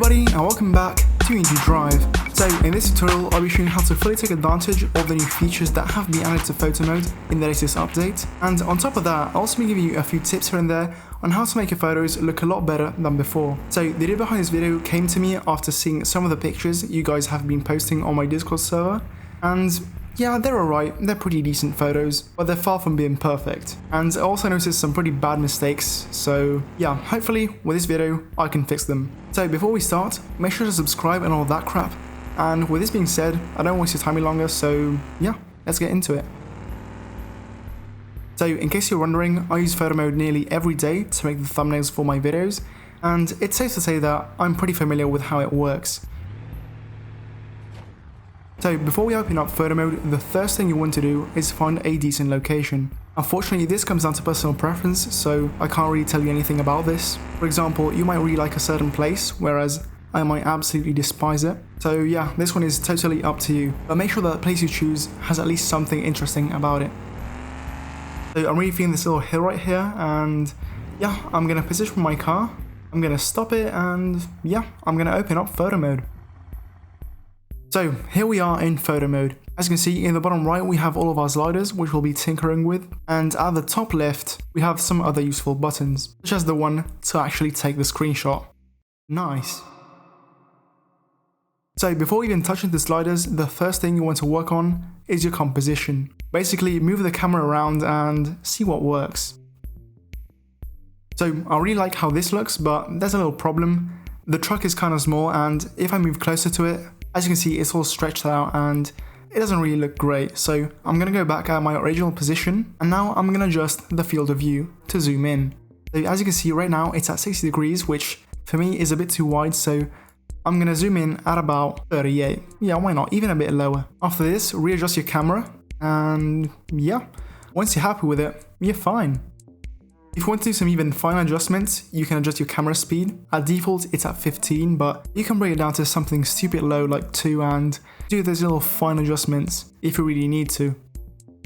everybody and welcome back to BeamNG Drive. So in this tutorial I'll be showing you how to fully take advantage of the new features that have been added to photo mode in the latest update, and on top of that I'll also be giving you a few tips here and there on how to make your photos look a lot better than before. So the idea behind this video came to me after seeing some of the pictures you guys have been posting on my Discord server, and yeah, they're alright, they're pretty decent photos, but they're far from being perfect. And I also noticed some pretty bad mistakes, so yeah, hopefully with this video I can fix them. So before we start, make sure to subscribe and all that crap. And with this being said, I don't waste your time any longer, so yeah, let's get into it. So in case you're wondering, I use photo mode nearly every day to make the thumbnails for my videos, and it's safe to say that I'm pretty familiar with how it works. So before we open up photo mode, the first thing you want to do is find a decent location. Unfortunately, this comes down to personal preference, so I can't really tell you anything about this. For example, you might really like a certain place, whereas I might absolutely despise it. So yeah, this one is totally up to you, but make sure that the place you choose has at least something interesting about it. So I'm really feeling this little hill right here, and yeah, I'm gonna position my car, I'm gonna stop it, and yeah, I'm gonna open up photo mode. So here we are in photo mode. As you can see in the bottom right we have all of our sliders which we'll be tinkering with, and at the top left we have some other useful buttons, such as the one to actually take the screenshot. Nice. So before even touching the sliders, the first thing you want to work on is your composition. Basically move the camera around and see what works. So I really like how this looks, but there's a little problem. The truck is kind of small, and if I move closer to it, as you can see, it's all stretched out and it doesn't really look great. So I'm going to go back at my original position, and now I'm going to adjust the field of view to zoom in. So as you can see right now, it's at 60 degrees, which for me is a bit too wide. So I'm going to zoom in at about 38. Yeah, why not? Even a bit lower. After this, readjust your camera, and yeah, once you're happy with it, you're fine. If you want to do some even finer adjustments, you can adjust your camera speed. At default, it's at 15, but you can bring it down to something stupid low like 2 and do those little fine adjustments if you really need to.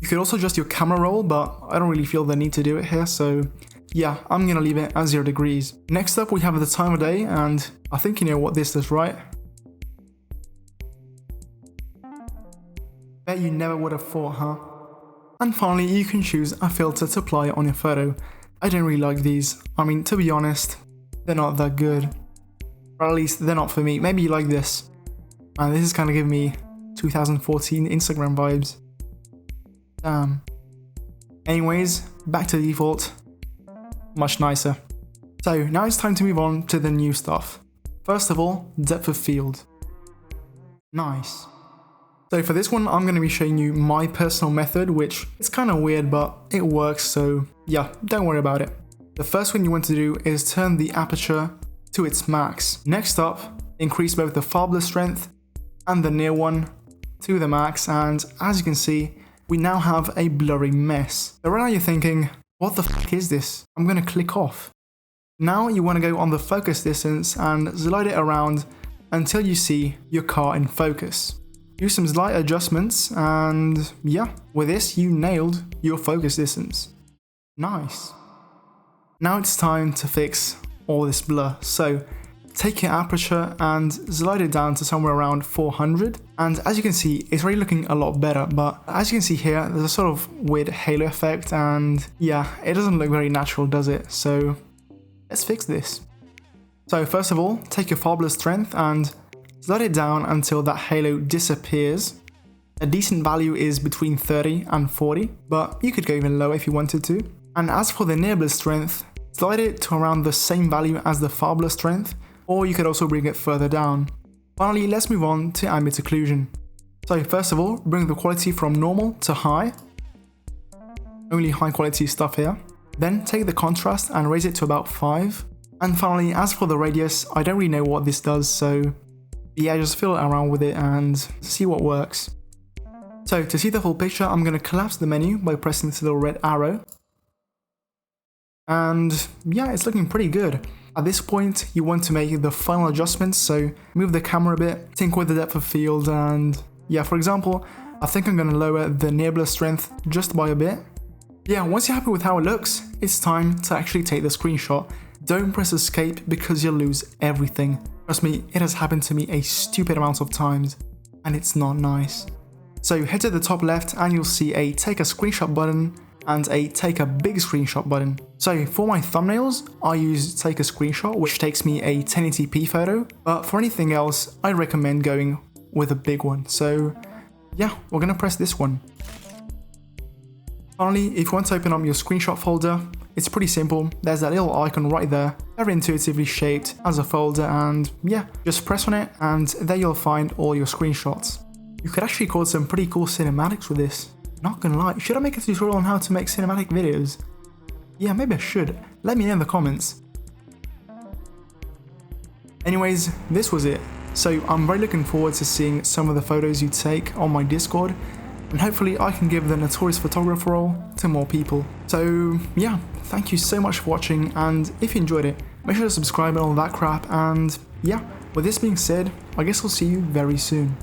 You could also adjust your camera roll, but I don't really feel the need to do it here, so yeah, I'm gonna leave it at 0 degrees. Next up, we have the time of day, and I think you know what this does, right? Bet you never would have thought, huh? And finally, you can choose a filter to apply on your photo. I don't really like these. I mean, to be honest, they're not that good. Or at least they're not for me. Maybe you like this. Man, this is kind of giving me 2014 Instagram vibes. Damn. Anyways, back to default. Much nicer. So now it's time to move on to the new stuff. First of all, depth of field. Nice. So for this one, I'm going to be showing you my personal method, which is kind of weird, but it works, so yeah, don't worry about it. The first thing you want to do is turn the aperture to its max. Next up, increase both the far blur strength and the near one to the max, and as you can see, we now have a blurry mess. So right now you're thinking, what the f is this? I'm going to click off. Now you want to go on the focus distance and slide it around until you see your car in focus. Do some slight adjustments, and yeah, with this you nailed your focus distance. Nice. Now it's time to fix all this blur. So take your aperture and slide it down to somewhere around 400, and as you can see, it's really looking a lot better, but as you can see here, there's a sort of weird halo effect, and yeah, it doesn't look very natural, does it? So let's fix this. So first of all, take your far blur strength and slide it down until that halo disappears. A decent value is between 30 and 40, but you could go even lower if you wanted to. And as for the near blur strength, slide it to around the same value as the far blur strength, or you could also bring it further down. Finally, let's move on to ambient occlusion. So first of all, bring the quality from normal to high. Only high quality stuff here. Then take the contrast and raise it to about 5. And finally, as for the radius, I don't really know what this does, so yeah, just fiddle around with it and see what works. So to see the full picture, I'm going to collapse the menu by pressing this little red arrow. And yeah, it's looking pretty good. At this point, you want to make the final adjustments, so move the camera a bit, tinker with the depth of field, and yeah, for example, I think I'm going to lower the near blur strength just by a bit. Yeah, once you're happy with how it looks, it's time to actually take the screenshot. don't press escape because you'll lose everything. Trust me, it has happened to me a stupid amount of times, and it's not nice. So head to the top left and you'll see a take a screenshot button and a take a big screenshot button. So for my thumbnails, I use take a screenshot, which takes me a 1080p photo, but for anything else, I recommend going with a big one. So yeah, we're gonna press this one. Finally, if you want to open up your screenshot folder, it's pretty simple. There's that little icon right there, very intuitively shaped as a folder, and yeah, just press on it and there you'll find all your screenshots. You could actually record some pretty cool cinematics with this. Not gonna lie, should I make a tutorial on how to make cinematic videos? Yeah, maybe I should. Let me know in the comments. Anyways, this was it. So I'm very looking forward to seeing some of the photos you take on my Discord, and hopefully I can give the notorious photographer role to more people. So yeah, thank you so much for watching, and if you enjoyed it, make sure to subscribe and all that crap, and yeah, with this being said, I guess I'll see you very soon.